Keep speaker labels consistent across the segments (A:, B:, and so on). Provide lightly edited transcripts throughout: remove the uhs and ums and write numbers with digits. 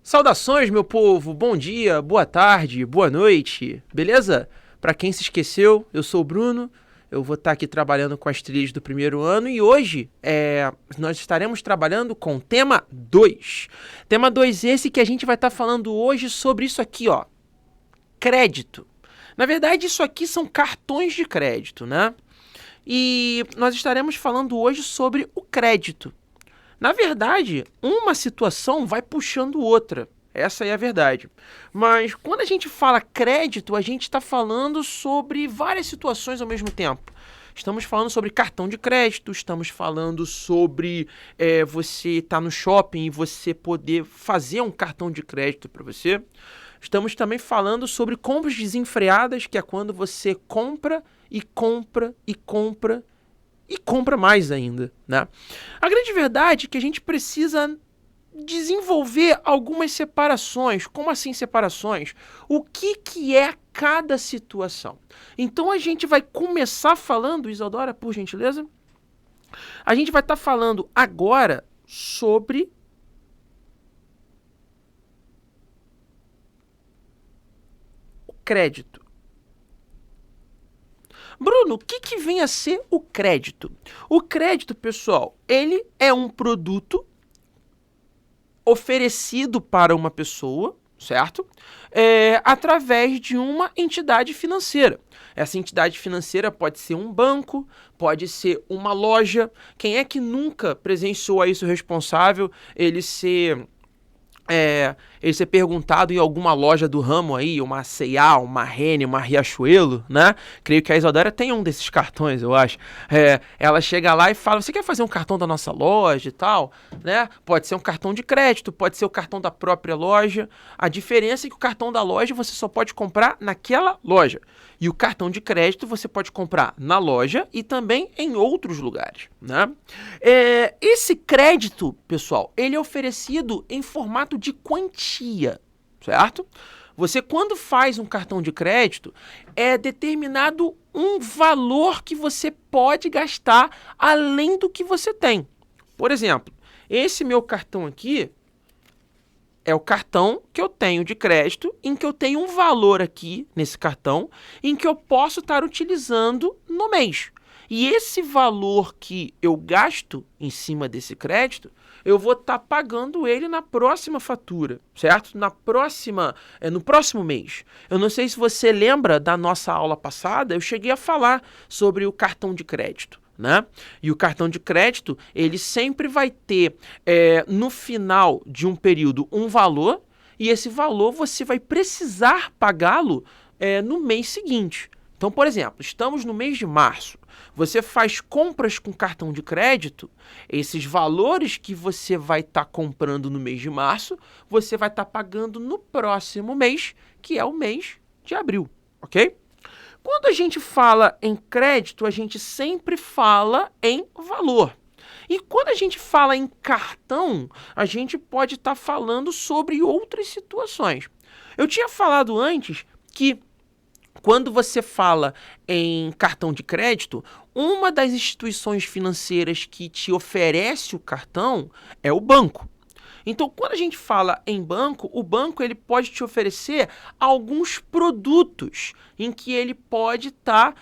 A: Saudações, meu povo! Bom dia, boa tarde, boa noite, beleza? Para quem se esqueceu, eu sou o Bruno, eu vou estar aqui trabalhando com as trilhas do primeiro ano e hoje nós estaremos trabalhando com tema 2. Tema 2 esse que a gente vai estar falando hoje sobre isso aqui, ó, crédito. Na verdade, isso aqui são cartões de crédito, né? E nós estaremos falando hoje sobre o crédito. Na verdade, uma situação vai puxando outra. Essa é a verdade. Mas quando a gente fala crédito, a gente está falando sobre várias situações ao mesmo tempo. Estamos falando sobre cartão de crédito, estamos falando sobre você estar no shopping e você poder fazer um cartão de crédito para você. Estamos também falando sobre compras desenfreadas, que é quando você compra e compra e compra e compra mais ainda, né? A grande verdade é que a gente precisa desenvolver algumas separações. Como assim separações? O que é cada situação? Então a gente vai começar falando, Isadora, por gentileza, a gente vai estar falando agora sobre o crédito. Bruno, o que vem a ser o crédito? O crédito, pessoal, ele é um produto oferecido para uma pessoa, certo? Através de uma entidade financeira. Essa entidade financeira pode ser um banco, pode ser uma loja. Quem é que nunca presenciou a isso responsável, ele ser perguntado em alguma loja do ramo aí, uma C&A, uma Renner, uma Riachuelo, né? Creio que a Isadora tem um desses cartões, eu acho. Ela chega lá e fala, você quer fazer um cartão da nossa loja e tal, né? Pode ser um cartão de crédito, pode ser o cartão da própria loja. A diferença é que o cartão da loja você só pode comprar naquela loja. E o cartão de crédito você pode comprar na loja e também em outros lugares, né? Esse crédito, pessoal, ele é oferecido em formato de quantia, certo? Você, quando faz um cartão de crédito, é determinado um valor que você pode gastar além do que você tem. Por exemplo, esse meu cartão aqui é o cartão que eu tenho de crédito, em que eu tenho um valor aqui nesse cartão, em que eu posso estar utilizando no mês. E esse valor que eu gasto em cima desse crédito, eu vou estar pagando ele na próxima fatura, certo? No próximo mês. Eu não sei se você lembra da nossa aula passada, eu cheguei a falar sobre o cartão de crédito, né? E o cartão de crédito, ele sempre vai ter, no final de um período, um valor, e esse valor você vai precisar pagá-lo no mês seguinte. Então, por exemplo, estamos no mês de março, você faz compras com cartão de crédito, esses valores que você vai estar comprando no mês de março, você vai estar pagando no próximo mês, que é o mês de abril, ok? Quando a gente fala em crédito, a gente sempre fala em valor. E quando a gente fala em cartão, a gente pode estar falando sobre outras situações. Eu tinha falado antes que quando você fala em cartão de crédito, uma das instituições financeiras que te oferece o cartão é o banco. Então, quando a gente fala em banco, o banco ele pode te oferecer alguns produtos em que ele pode estar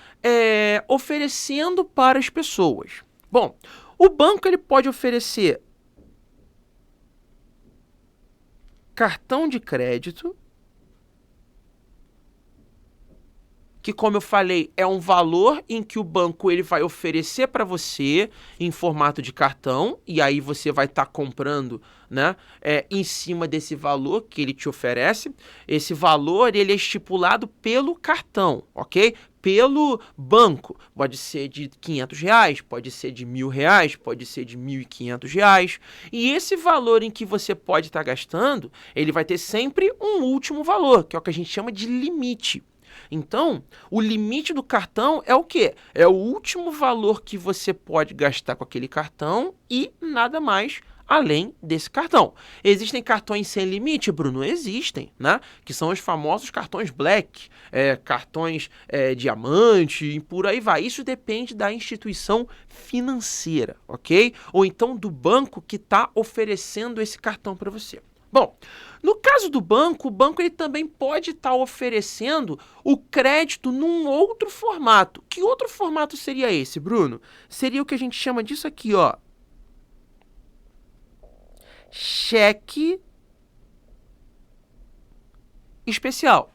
A: oferecendo para as pessoas. Bom, o banco ele pode oferecer cartão de crédito, que, como eu falei, é um valor em que o banco ele vai oferecer para você em formato de cartão, e aí você vai estar comprando, né, em cima desse valor que ele te oferece. Esse valor ele é estipulado pelo cartão, ok? Pelo banco. Pode ser de R$500, pode ser de R$1.000, pode ser de R$1.500. E esse valor em que você pode estar gastando, ele vai ter sempre um último valor, que é o que a gente chama de limite. Então, o limite do cartão é o quê? É o último valor que você pode gastar com aquele cartão e nada mais além desse cartão. Existem cartões sem limite, Bruno? Existem, né? Que são os famosos cartões Black, cartões diamante e por aí vai. Isso depende da instituição financeira, ok? Ou então do banco que está oferecendo esse cartão para você. Bom, no caso do banco, o banco ele também pode estar oferecendo o crédito num outro formato. Que outro formato seria esse, Bruno? Seria o que a gente chama disso aqui, ó. Cheque especial.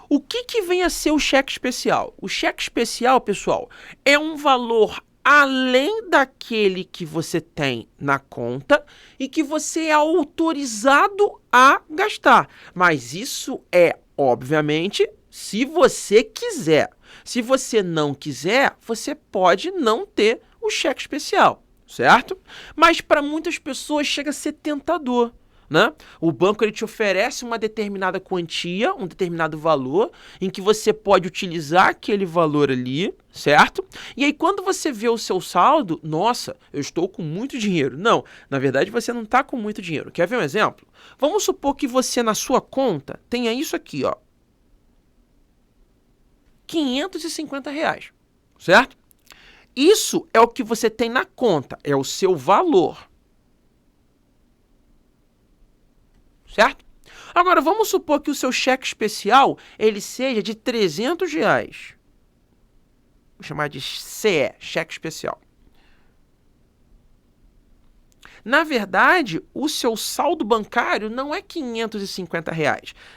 A: O que vem a ser o cheque especial? O cheque especial, pessoal, é um valor além daquele que você tem na conta e que você é autorizado a gastar. Mas isso é, obviamente, se você quiser. Se você não quiser, você pode não ter o cheque especial, certo? Mas para muitas pessoas chega a ser tentador. Né? O banco ele te oferece uma determinada quantia, um determinado valor, em que você pode utilizar aquele valor ali, certo? E aí quando você vê o seu saldo, nossa, eu estou com muito dinheiro. Não, na verdade você não está com muito dinheiro. Quer ver um exemplo? Vamos supor que você na sua conta tenha isso aqui, ó, R$ 550, certo? Isso é o que você tem na conta, é o seu valor. Certo? Agora, vamos supor que o seu cheque especial ele seja de R$ 300. Vou chamar de CE, cheque especial. Na verdade, o seu saldo bancário não é R$ 550.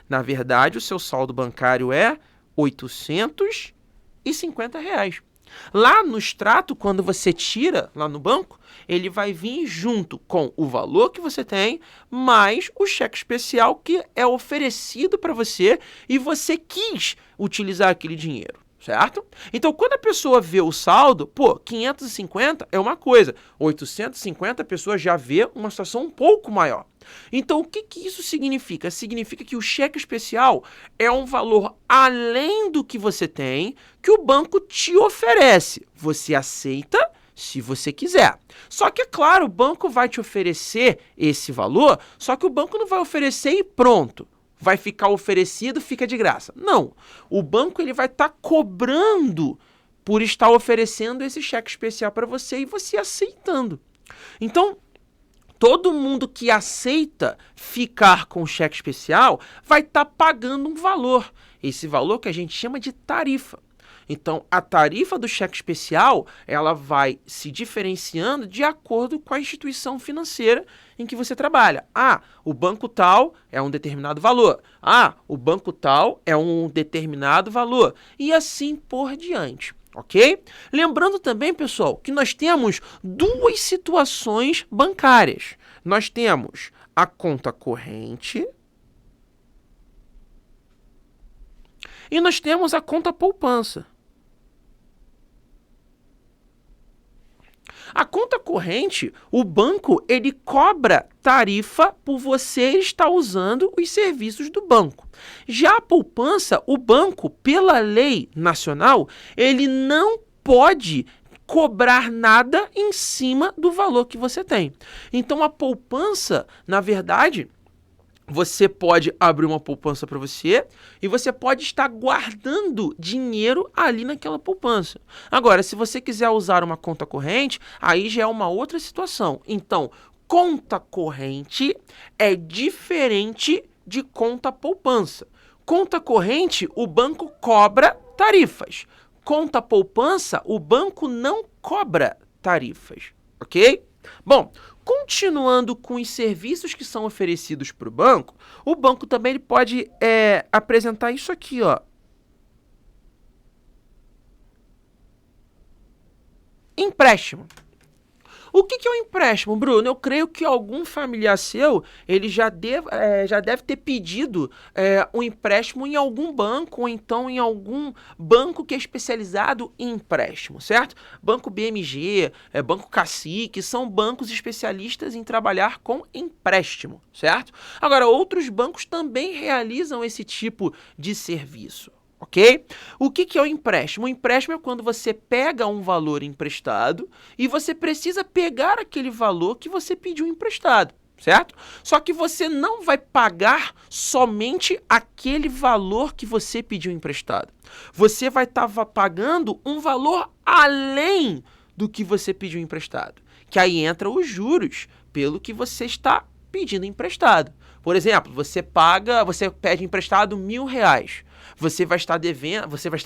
A: Na verdade, o seu saldo bancário é R$ 850. Lá no extrato, quando você tira lá no banco, ele vai vir junto com o valor que você tem, mais o cheque especial que é oferecido para você e você quis utilizar aquele dinheiro, certo? Então, quando a pessoa vê o saldo, 550 é uma coisa, 850 a pessoa já vê uma situação um pouco maior. Então, o que isso significa? Significa que o cheque especial é um valor além do que você tem, que o banco te oferece. Você aceita se você quiser. Só que, é claro, o banco vai te oferecer esse valor, só que o banco não vai oferecer e pronto. Vai ficar oferecido, fica de graça. Não. O banco ele vai estar cobrando por estar oferecendo esse cheque especial para você e você aceitando. Então, todo mundo que aceita ficar com o cheque especial vai estar pagando um valor. Esse valor que a gente chama de tarifa. Então, a tarifa do cheque especial, ela vai se diferenciando de acordo com a instituição financeira em que você trabalha. Ah, o banco tal é um determinado valor. Ah, o banco tal é um determinado valor. E assim por diante. Ok? Lembrando também, pessoal, que nós temos duas situações bancárias. Nós temos a conta corrente e nós temos a conta poupança. A conta corrente, o banco, ele cobra tarifa por você estar usando os serviços do banco. Já a poupança, o banco, pela lei nacional, ele não pode cobrar nada em cima do valor que você tem. Então, a poupança, na verdade, você pode abrir uma poupança para você e você pode estar guardando dinheiro ali naquela poupança. Agora, se você quiser usar uma conta corrente, aí já é uma outra situação. Então, conta corrente é diferente de conta poupança. Conta corrente, o banco cobra tarifas. Conta poupança, o banco não cobra tarifas, ok? Bom, continuando com os serviços que são oferecidos para o banco também ele pode apresentar isso aqui, ó. Empréstimo. O que é um empréstimo, Bruno? Eu creio que algum familiar seu, ele já deve ter pedido um empréstimo em algum banco, ou então em algum banco que é especializado em empréstimo, certo? Banco BMG, Banco Cacique, são bancos especialistas em trabalhar com empréstimo, certo? Agora, outros bancos também realizam esse tipo de serviço. Ok? O que é o empréstimo? O empréstimo é quando você pega um valor emprestado e você precisa pegar aquele valor que você pediu emprestado, certo? Só que você não vai pagar somente aquele valor que você pediu emprestado. Você vai estar pagando um valor além do que você pediu emprestado, que aí entra os juros pelo que você está pedindo emprestado. Por exemplo, você pede emprestado R$1.000. Você vai estar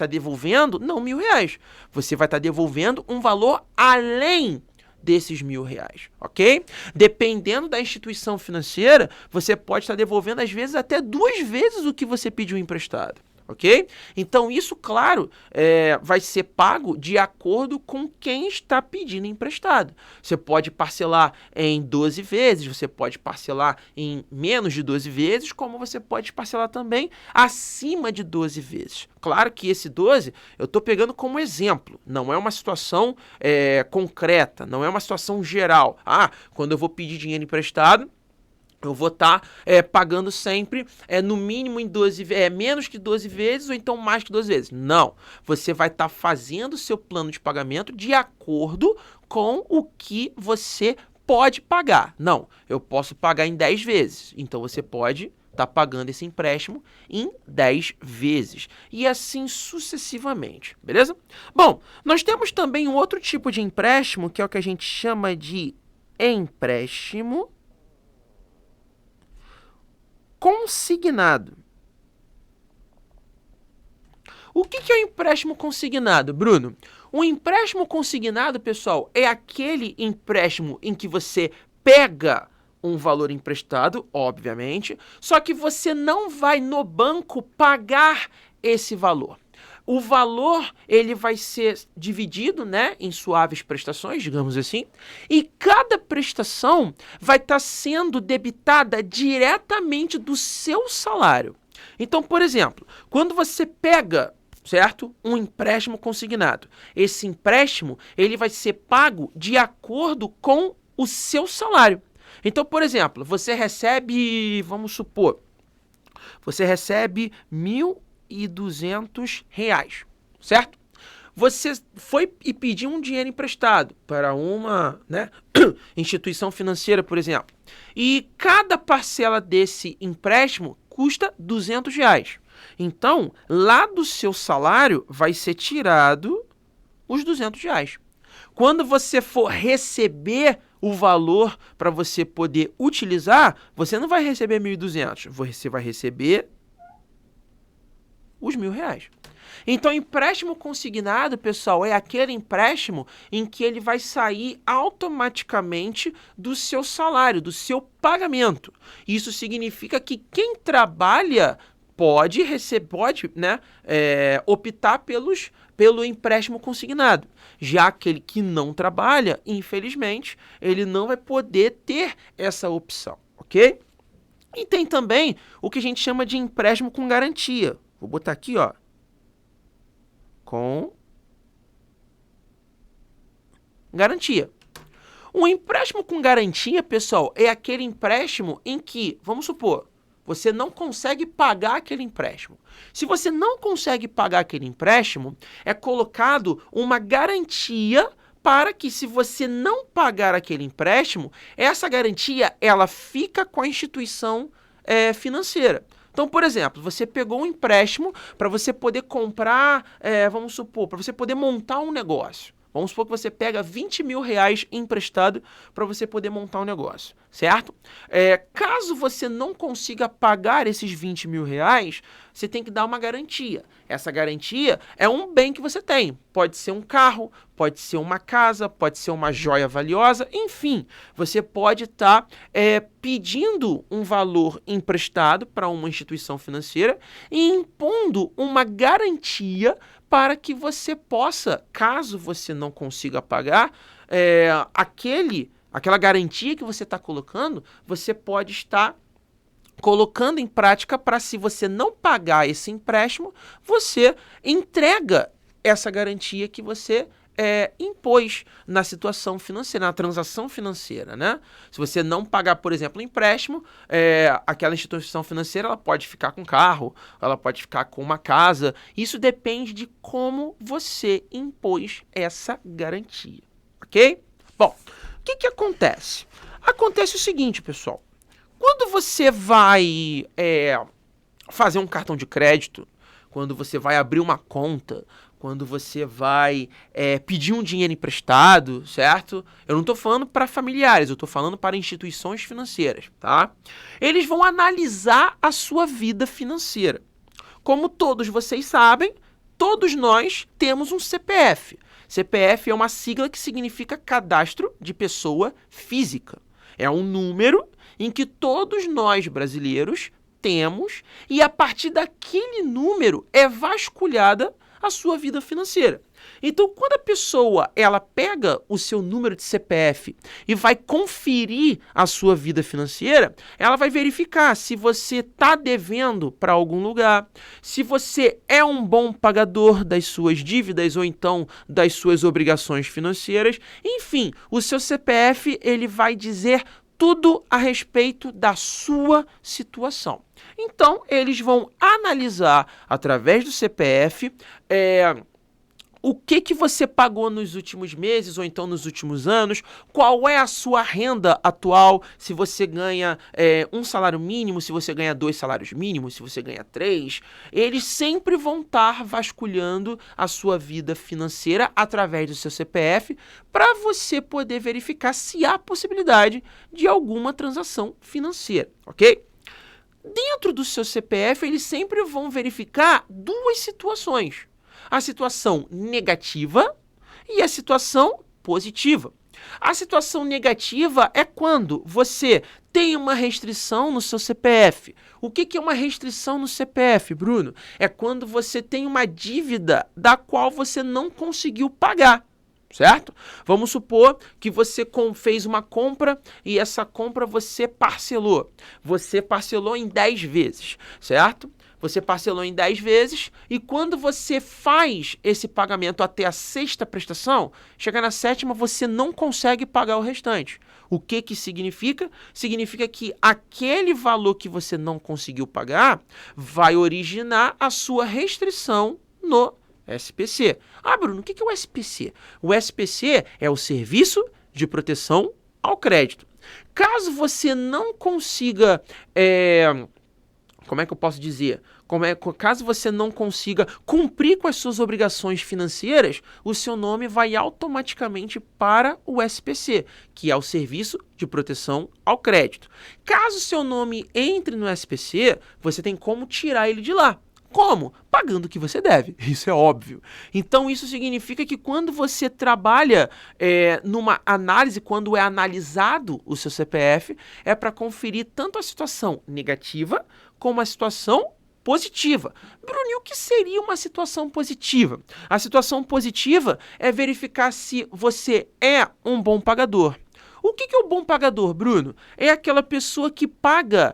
A: devolvendo, não R$1.000. Você vai estar devolvendo um valor além desses R$1.000, ok? Dependendo da instituição financeira, você pode estar devolvendo, às vezes, até 2 vezes o que você pediu emprestado. Ok? Então, isso, claro, vai ser pago de acordo com quem está pedindo emprestado. Você pode parcelar em 12 vezes, você pode parcelar em menos de 12 vezes, como você pode parcelar também acima de 12 vezes. Claro que esse 12 eu estou pegando como exemplo, não é uma situação concreta, não é uma situação geral. Quando eu vou pedir dinheiro emprestado, eu vou estar pagando sempre no mínimo em 12 menos que 12 vezes ou então mais que 12 vezes. Não. Você vai estar fazendo o seu plano de pagamento de acordo com o que você pode pagar. Não, eu posso pagar em 10 vezes. Então você pode estar pagando esse empréstimo em 10 vezes. E assim sucessivamente. Beleza? Bom, nós temos também um outro tipo de empréstimo, que é o que a gente chama de empréstimo consignado. O que é o empréstimo consignado, Bruno? O empréstimo consignado, pessoal, é aquele empréstimo em que você pega um valor emprestado, obviamente, só que você não vai no banco pagar esse valor. O valor, ele vai ser dividido, né, em suaves prestações, digamos assim, e cada prestação vai estar sendo debitada diretamente do seu salário. Então, por exemplo, quando você pega, certo, um empréstimo consignado, esse empréstimo, ele vai ser pago de acordo com o seu salário. Então, por exemplo, você recebe, vamos supor, você recebe R$1.200, certo? Você foi e pediu um dinheiro emprestado para uma, né, instituição financeira, por exemplo. E cada parcela desse empréstimo custa R$200. Então, lá do seu salário vai ser tirado os R$200. Quando você for receber o valor para você poder utilizar, você não vai receber 1.200, você vai receber os R$1.000. Então, empréstimo consignado, pessoal, é aquele empréstimo em que ele vai sair automaticamente do seu salário, do seu pagamento. Isso significa que quem trabalha pode optar pelo empréstimo consignado. Já aquele que não trabalha, infelizmente, ele não vai poder ter essa opção, ok? E tem também o que a gente chama de empréstimo com garantia. Vou botar aqui, ó, com garantia. Um empréstimo com garantia, pessoal, é aquele empréstimo em que, vamos supor, você não consegue pagar aquele empréstimo. Se você não consegue pagar aquele empréstimo, é colocado uma garantia para que, se você não pagar aquele empréstimo, essa garantia ela fica com a instituição financeira. Então, por exemplo, você pegou um empréstimo para você poder comprar, vamos supor, para você poder montar um negócio. Vamos supor que você pega R$20.000 emprestado para você poder montar um negócio, certo? Caso você não consiga pagar esses R$20.000, você tem que dar uma garantia. Essa garantia é um bem que você tem. Pode ser um carro, pode ser uma casa, pode ser uma joia valiosa, enfim. Você pode estar pedindo um valor emprestado para uma instituição financeira e impondo uma garantia para que você possa, caso você não consiga pagar, aquela garantia que você está colocando, você pode estar colocando em prática para, se você não pagar esse empréstimo, você entrega essa garantia que você impôs na situação financeira, na transação financeira, né? Se você não pagar, por exemplo, um empréstimo, aquela instituição financeira ela pode ficar com carro, ela pode ficar com uma casa. Isso depende de como você impôs essa garantia, ok? Bom, o que acontece? Acontece o seguinte, pessoal. Quando você vai fazer um cartão de crédito, quando você vai abrir uma conta, quando você vai pedir um dinheiro emprestado, certo? Eu não estou falando para familiares, eu estou falando para instituições financeiras, tá? Eles vão analisar a sua vida financeira. Como todos vocês sabem, todos nós temos um CPF. CPF é uma sigla que significa Cadastro de Pessoa Física. É um número em que todos nós brasileiros temos e a partir daquele número é vasculhada a sua vida financeira. Então, quando a pessoa ela pega o seu número de CPF e vai conferir a sua vida financeira, ela vai verificar se você está devendo para algum lugar, se você é um bom pagador das suas dívidas ou então das suas obrigações financeiras. Enfim, o seu CPF ele vai dizer tudo a respeito da sua situação. Então, eles vão analisar, através do CPF, o que você pagou nos últimos meses ou então nos últimos anos, qual é a sua renda atual, se você ganha um salário mínimo, se você ganha 2 salários mínimos, se você ganha 3. Eles sempre vão estar vasculhando a sua vida financeira através do seu CPF para você poder verificar se há possibilidade de alguma transação financeira, ok? Dentro do seu CPF, eles sempre vão verificar 2 situações. A situação negativa e a situação positiva. A situação negativa é quando você tem uma restrição no seu CPF. O que é uma restrição no CPF, Bruno? É quando você tem uma dívida da qual você não conseguiu pagar. Certo? Vamos supor que você fez uma compra e essa compra você parcelou. Você parcelou em 10 vezes, certo? Você parcelou em 10 vezes e quando você faz esse pagamento até a 6ª prestação, chega na 7ª você não consegue pagar o restante. O que significa? Significa que aquele valor que você não conseguiu pagar vai originar a sua restrição no SPC. Ah, Bruno, o que é o SPC? O SPC é o Serviço de Proteção ao Crédito. Caso você não consiga, como é que eu posso dizer? Caso você não consiga cumprir com as suas obrigações financeiras, o seu nome vai automaticamente para o SPC, que é o Serviço de Proteção ao Crédito. Caso seu nome entre no SPC, você tem como tirar ele de lá. Como? Pagando o que você deve. Isso é óbvio. Então, isso significa que quando você trabalha numa análise, quando é analisado o seu CPF, é para conferir tanto a situação negativa como a situação positiva. Bruno, e o que seria uma situação positiva? A situação positiva é verificar se você é um bom pagador. O que é o bom pagador, Bruno? É aquela pessoa que paga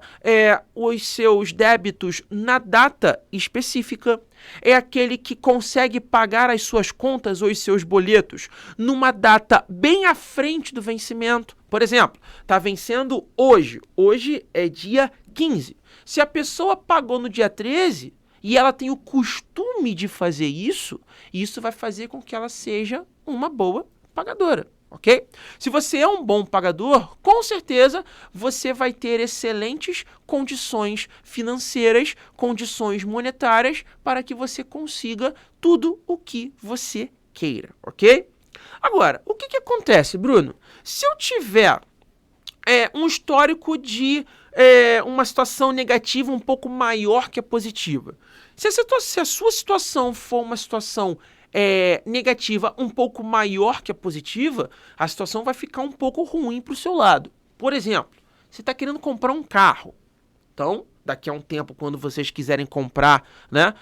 A: os seus débitos na data específica. É aquele que consegue pagar as suas contas ou os seus boletos numa data bem à frente do vencimento. Por exemplo, está vencendo hoje. Hoje é dia 15. Se a pessoa pagou no dia 13 e ela tem o costume de fazer isso vai fazer com que ela seja uma boa pagadora. Ok? Se você é um bom pagador, com certeza você vai ter excelentes condições financeiras, condições monetárias para que você consiga tudo o que você queira, ok? Agora, o que acontece, Bruno? Se eu tiver um histórico de uma situação negativa um pouco maior que a positiva, se a sua situação for uma situação negativa um pouco maior que a positiva, a situação vai ficar um pouco ruim para o seu lado. Por exemplo, você está querendo comprar um carro. Então, daqui a um tempo, quando vocês quiserem comprar, né,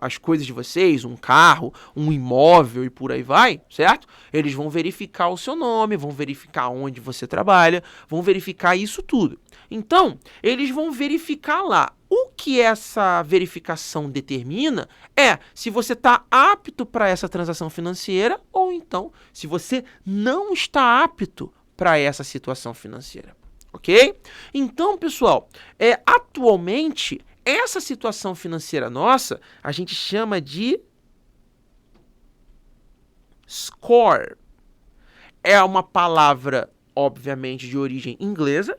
A: as coisas de vocês, um carro, um imóvel e por aí vai, certo? Eles vão verificar o seu nome, vão verificar onde você trabalha, vão verificar isso tudo. Então, eles vão verificar lá. O que essa verificação determina é se você está apto para essa transação financeira ou ou então se você não está apto para essa situação financeira, ok? Então, pessoal, atualmente, essa situação financeira nossa, a gente chama de score. É uma palavra, obviamente, de origem inglesa,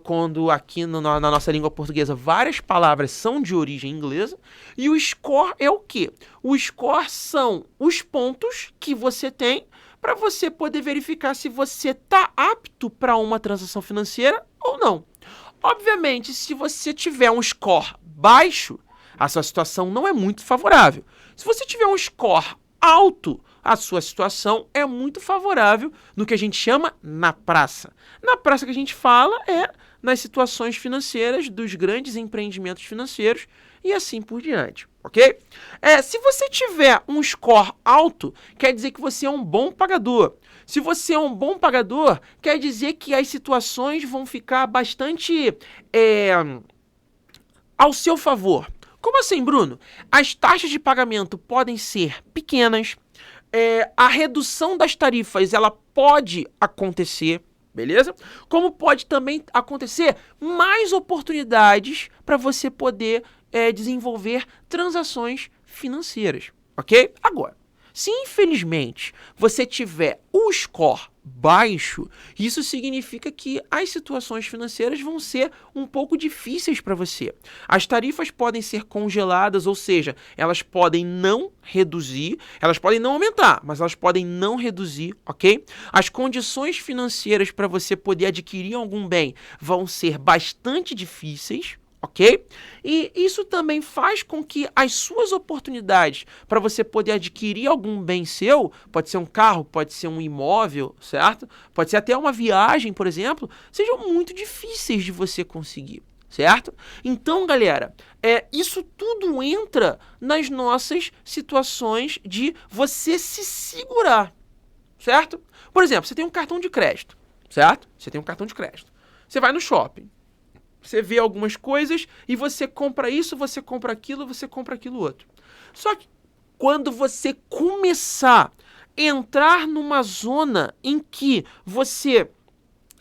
A: quando aqui na nossa língua portuguesa várias palavras são de origem inglesa, e o score é o quê? O score são os pontos que você tem para você poder verificar se você está apto para uma transação financeira ou não. Obviamente, se você tiver um score baixo, a sua situação não é muito favorável. Se você tiver um score alto, a sua situação é muito favorável no que a gente chama na praça. Na praça que a gente fala é nas situações financeiras dos grandes empreendimentos financeiros e assim por diante, ok? Se você tiver um score alto, quer dizer que você é um bom pagador. Se você é um bom pagador, quer dizer que as situações vão ficar bastante ao seu favor. Como assim, Bruno? As taxas de pagamento podem ser pequenas, a redução das tarifas ela pode acontecer, beleza? Como pode também acontecer mais oportunidades para você poder desenvolver transações financeiras, ok? Agora, se infelizmente você tiver o score baixo, isso significa que as situações financeiras vão ser um pouco difíceis para você. As tarifas podem ser congeladas, ou seja, elas podem não reduzir, elas podem não aumentar, mas elas podem não reduzir, ok? As condições financeiras para você poder adquirir algum bem vão ser bastante difíceis, ok? E isso também faz com que as suas oportunidades para você poder adquirir algum bem seu, pode ser um carro, pode ser um imóvel, certo? Pode ser até uma viagem, por exemplo, sejam muito difíceis de você conseguir, certo? Então, galera, isso tudo entra nas nossas situações de você se segurar, certo? Por exemplo, você tem um cartão de crédito, certo? Você tem um cartão de crédito. Você vai no shopping. Você vê algumas coisas e você compra isso, você compra aquilo outro. Só que quando você começar a entrar numa zona em que você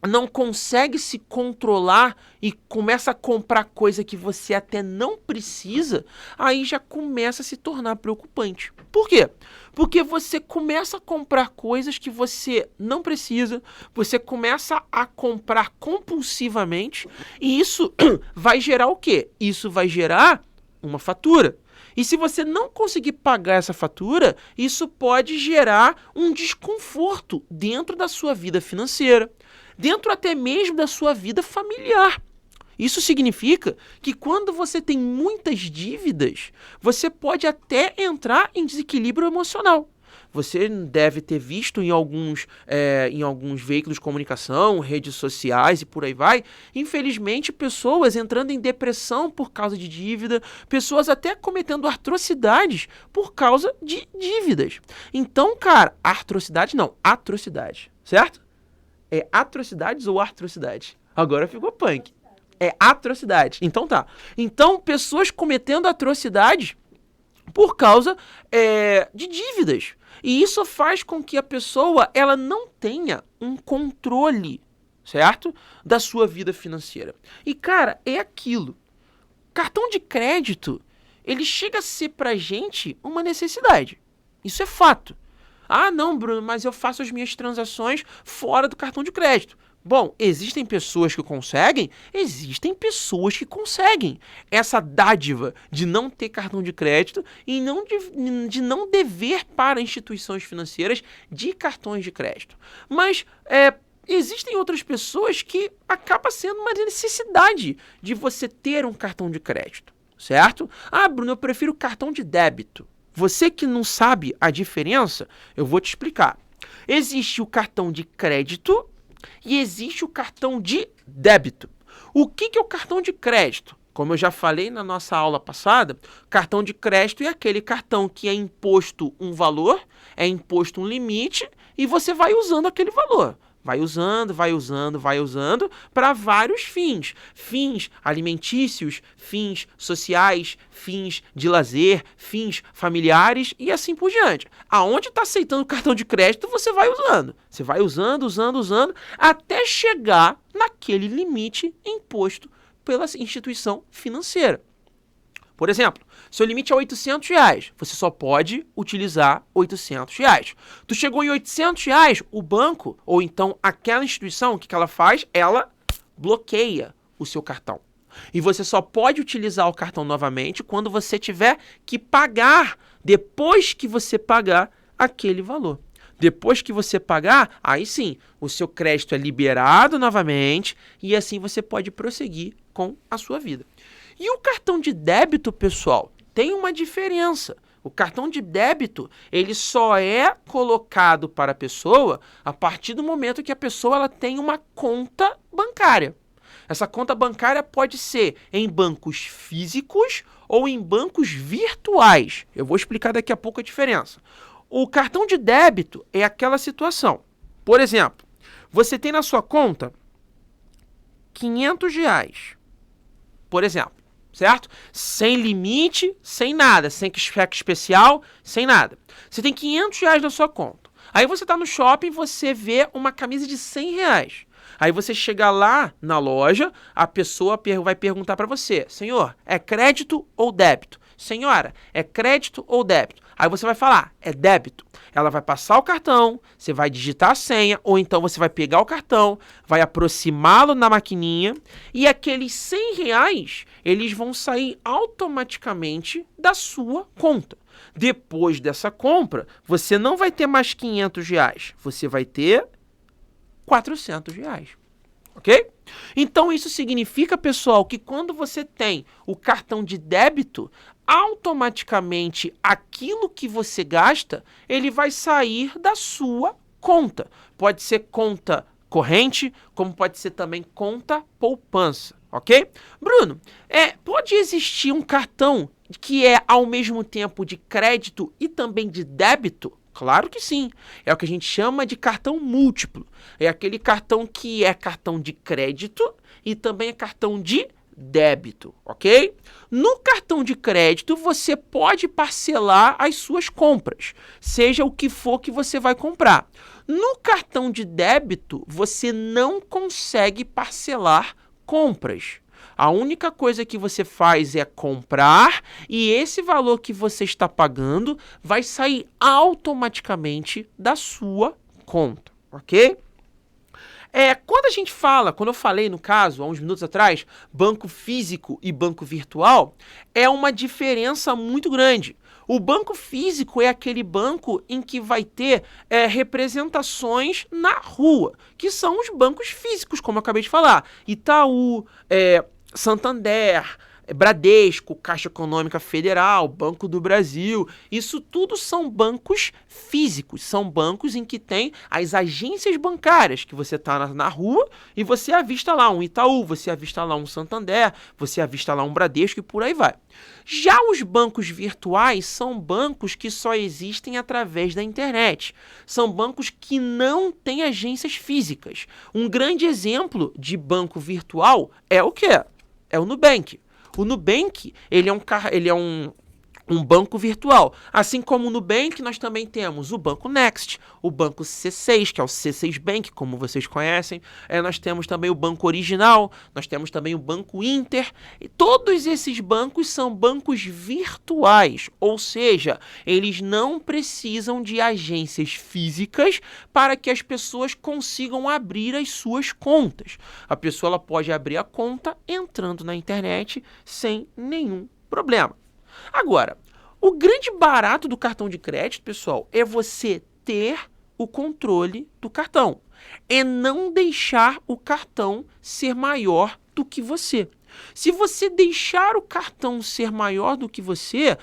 A: não consegue se controlar e começa a comprar coisa que você até não precisa, aí já começa a se tornar preocupante. Por quê? Porque você começa a comprar coisas que você não precisa, você começa a comprar compulsivamente e isso vai gerar o quê? Isso vai gerar uma fatura. E se você não conseguir pagar essa fatura, isso pode gerar um desconforto dentro da sua vida financeira, dentro até mesmo da sua vida familiar. Isso significa que quando você tem muitas dívidas, você pode até entrar em desequilíbrio emocional. Você deve ter visto em alguns veículos de comunicação, redes sociais e por aí vai, infelizmente, pessoas entrando em depressão por causa de dívida, pessoas até cometendo atrocidades por causa de dívidas. Então, cara, atrocidade, certo? É atrocidades ou atrocidade? Agora ficou punk. É atrocidade. Então tá. Então, pessoas cometendo atrocidades por causa de dívidas. E isso faz com que a pessoa ela não tenha um controle, certo? Da sua vida financeira. E, cara, é aquilo. Cartão de crédito, ele chega a ser pra gente uma necessidade. Isso é fato. Ah, não, Bruno, mas eu faço as minhas transações fora do cartão de crédito. Bom, existem pessoas que conseguem? Existem pessoas que conseguem essa dádiva de não ter cartão de crédito e de não dever para instituições financeiras de cartões de crédito. Mas existem outras pessoas que acaba sendo uma necessidade de você ter um cartão de crédito, certo? Ah, Bruno, eu prefiro cartão de débito. Você que não sabe a diferença, eu vou te explicar. Existe o cartão de crédito e existe o cartão de débito. O que é o cartão de crédito? Como eu já falei na nossa aula passada, cartão de crédito é aquele cartão que é imposto um valor, é imposto um limite e você vai usando aquele valor. vai usando, vai usando, vai usando para vários fins. Fins alimentícios, fins sociais, fins de lazer, fins familiares e assim por diante. Aonde está aceitando cartão de crédito, você vai usando. Você vai usando, usando, até chegar naquele limite imposto pela instituição financeira. Por exemplo, seu limite é R$800, você só pode utilizar R$800. Tu chegou em R$800, o banco, ou então aquela instituição, o que ela faz? Ela bloqueia o seu cartão. E você só pode utilizar o cartão novamente quando você tiver que pagar, depois que você pagar aquele valor. Depois que você pagar, aí sim, o seu crédito é liberado novamente e assim você pode prosseguir com a sua vida. E o cartão de débito, pessoal, tem uma diferença. O cartão de débito, ele só é colocado para a pessoa a partir do momento que a pessoa ela tem uma conta bancária. Essa conta bancária pode ser em bancos físicos ou em bancos virtuais. Eu vou explicar daqui a pouco a diferença. O cartão de débito é aquela situação. Por exemplo, você tem na sua conta R$500, por exemplo, certo? Sem limite, sem nada, sem cheque especial, sem nada. Você tem R$500 na sua conta. Aí você está no shopping, você vê uma camisa de R$100. Aí você chega lá na loja, a pessoa vai perguntar para você: senhor, é crédito ou débito? Senhora, é crédito ou débito? Aí você vai falar: é débito. Ela vai passar o cartão, você vai digitar a senha, ou então você vai pegar o cartão, vai aproximá-lo na maquininha e aqueles R$100, eles vão sair automaticamente da sua conta. Depois dessa compra, você não vai ter mais R$500, você vai ter R$400, ok? Então isso significa, pessoal, que quando você tem o cartão de débito, automaticamente aquilo que você gasta, ele vai sair da sua conta. Pode ser conta corrente, como pode ser também conta poupança, ok? Bruno, pode existir um cartão que é ao mesmo tempo de crédito e também de débito? Claro que sim. É o que a gente chama de cartão múltiplo. É aquele cartão que é cartão de crédito e também é cartão de débito, ok? No cartão de crédito, você pode parcelar as suas compras, seja o que for que você vai comprar. No cartão de débito, você não consegue parcelar compras. A única coisa que você faz é comprar e esse valor que você está pagando vai sair automaticamente da sua conta, ok? Quando eu falei no caso, há uns minutos atrás, banco físico e banco virtual, é uma diferença muito grande. O banco físico é aquele banco em que vai ter representações na rua, que são os bancos físicos, como eu acabei de falar. Itaú, Santander, Bradesco, Caixa Econômica Federal, Banco do Brasil, isso tudo são bancos físicos, são bancos em que tem as agências bancárias, que você está na rua e você avista lá um Itaú, você avista lá um Santander, você avista lá um Bradesco e por aí vai. Já os bancos virtuais são bancos que só existem através da internet. São bancos que não têm agências físicas. Um grande exemplo de banco virtual é o quê? É o Nubank. O Nubank, ele é um banco virtual. Assim como o Nubank, nós também temos o Banco Next, o Banco C6, que é o C6 Bank, como vocês conhecem. Nós temos também o Banco Original, nós temos também o Banco Inter. E todos esses bancos são bancos virtuais, ou seja, eles não precisam de agências físicas para que as pessoas consigam abrir as suas contas. A pessoa ela pode abrir a conta entrando na internet sem nenhum problema. Agora, o grande barato do cartão de crédito, pessoal, é você ter o controle do cartão. É não deixar o cartão ser maior do que você. Se você deixar o cartão ser maior do que você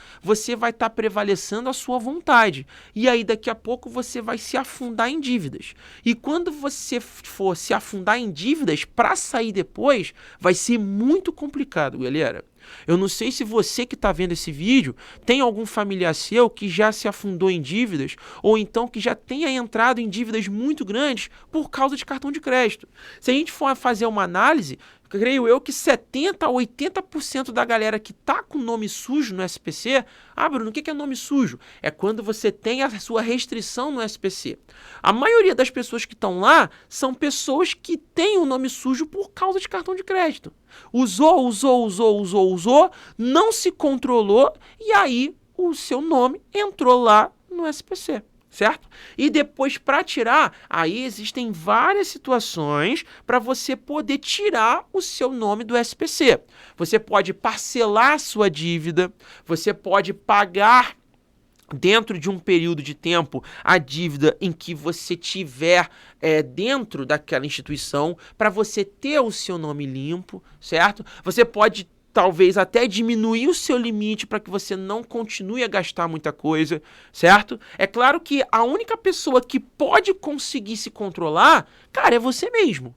A: vai estar prevalecendo a sua vontade. E aí, daqui a pouco, você vai se afundar em dívidas. E quando você for se afundar em dívidas, para sair depois, vai ser muito complicado, galera. Eu não sei se você que está vendo esse vídeo tem algum familiar seu que já se afundou em dívidas ou então que já tenha entrado em dívidas muito grandes por causa de cartão de crédito. Se a gente for fazer uma análise, creio eu que 70% a 80% da galera que tá com nome sujo no SPC... Bruno, o que é nome sujo? É quando você tem a sua restrição no SPC. A maioria das pessoas que estão lá são pessoas que têm o nome sujo por causa de cartão de crédito. Usou, não se controlou e aí o seu nome entrou lá no SPC. Certo? E depois, para tirar, aí existem várias situações para você poder tirar o seu nome do SPC. Você pode parcelar a sua dívida, você pode pagar dentro de um período de tempo a dívida em que você tiver dentro daquela instituição para você ter o seu nome limpo, certo? Você pode talvez até diminuir o seu limite para que você não continue a gastar muita coisa, certo? É claro que a única pessoa que pode conseguir se controlar, cara, é você mesmo.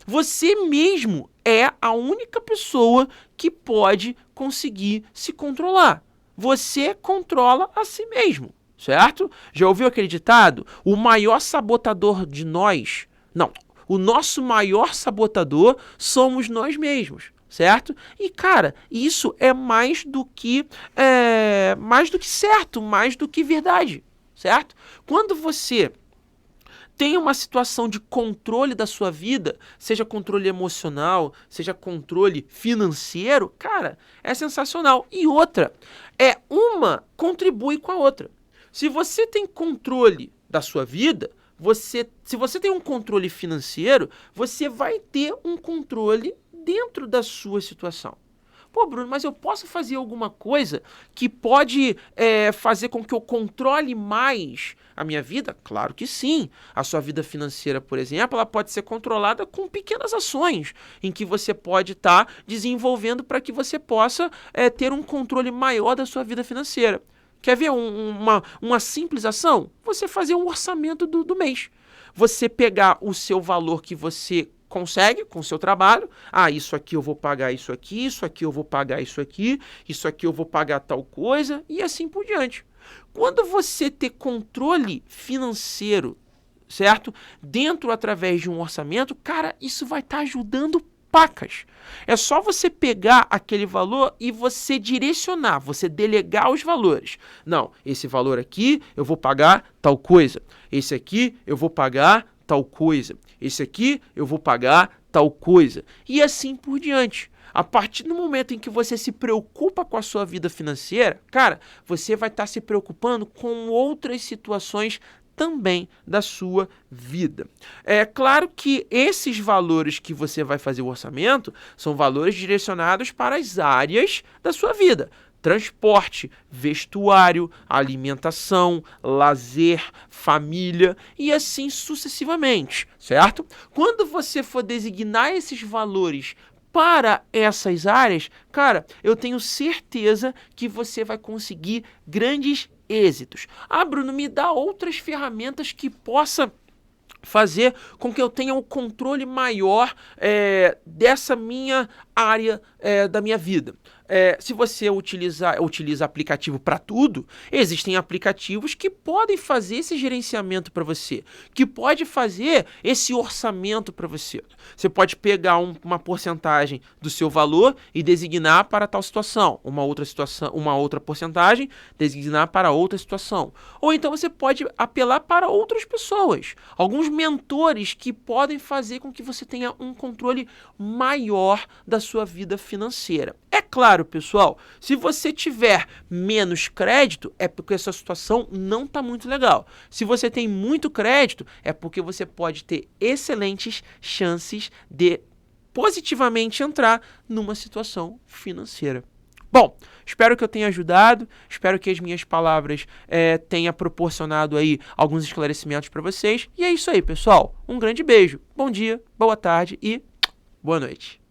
A: Você mesmo é a única pessoa que pode conseguir se controlar. Você controla a si mesmo, certo? Já ouviu aquele ditado? O maior sabotador de nós... Não, o nosso maior sabotador somos nós mesmos. Certo? E, cara, isso é mais do que certo, mais do que verdade, certo? Quando você tem uma situação de controle da sua vida, seja controle emocional, seja controle financeiro, cara, é sensacional. E outra, uma contribui com a outra. Se você tem controle da sua vida, se você tem um controle financeiro, você vai ter um controle dentro da sua situação. Pô, Bruno, mas eu posso fazer alguma coisa que pode fazer com que eu controle mais a minha vida? Claro que sim. A sua vida financeira, por exemplo, ela pode ser controlada com pequenas ações em que você pode estar desenvolvendo para que você possa ter um controle maior da sua vida financeira. Quer ver uma simples ação? Você fazer um orçamento do mês. Você pegar o seu valor que você consegue com o seu trabalho. Isso aqui eu vou pagar isso aqui eu vou pagar isso aqui eu vou pagar tal coisa e assim por diante. Quando você ter controle financeiro, certo? Dentro através de um orçamento, cara, isso vai estar ajudando pacas. É só você pegar aquele valor e você direcionar, você delegar os valores. Não, esse valor aqui eu vou pagar tal coisa. Esse aqui eu vou pagar tal coisa. Esse aqui eu vou pagar tal coisa. E assim por diante. A partir do momento em que você se preocupa com a sua vida financeira, cara, você vai estar se preocupando com outras situações também da sua vida. É claro que esses valores que você vai fazer o orçamento são valores direcionados para as áreas da sua vida. Transporte, vestuário, alimentação, lazer, família e assim sucessivamente, certo? Quando você for designar esses valores para essas áreas, cara, eu tenho certeza que você vai conseguir grandes êxitos. Bruno, me dá outras ferramentas que possa fazer com que eu tenha um controle maior dessa minha área da minha vida. Se você utiliza aplicativo para tudo, existem aplicativos que podem fazer esse gerenciamento para você, que pode fazer esse orçamento para você. Você pode pegar uma porcentagem do seu valor e designar para tal situação, uma outra porcentagem, designar para outra situação. Ou então você pode apelar para outras pessoas, alguns mentores que podem fazer com que você tenha um controle maior da sua vida financeira. É claro, pessoal, se você tiver menos crédito, é porque a sua situação não está muito legal. Se você tem muito crédito, é porque você pode ter excelentes chances de positivamente entrar numa situação financeira. Bom, espero que eu tenha ajudado, espero que as minhas palavras tenham proporcionado aí alguns esclarecimentos para vocês. E é isso aí, pessoal. Um grande beijo, bom dia, boa tarde e boa noite.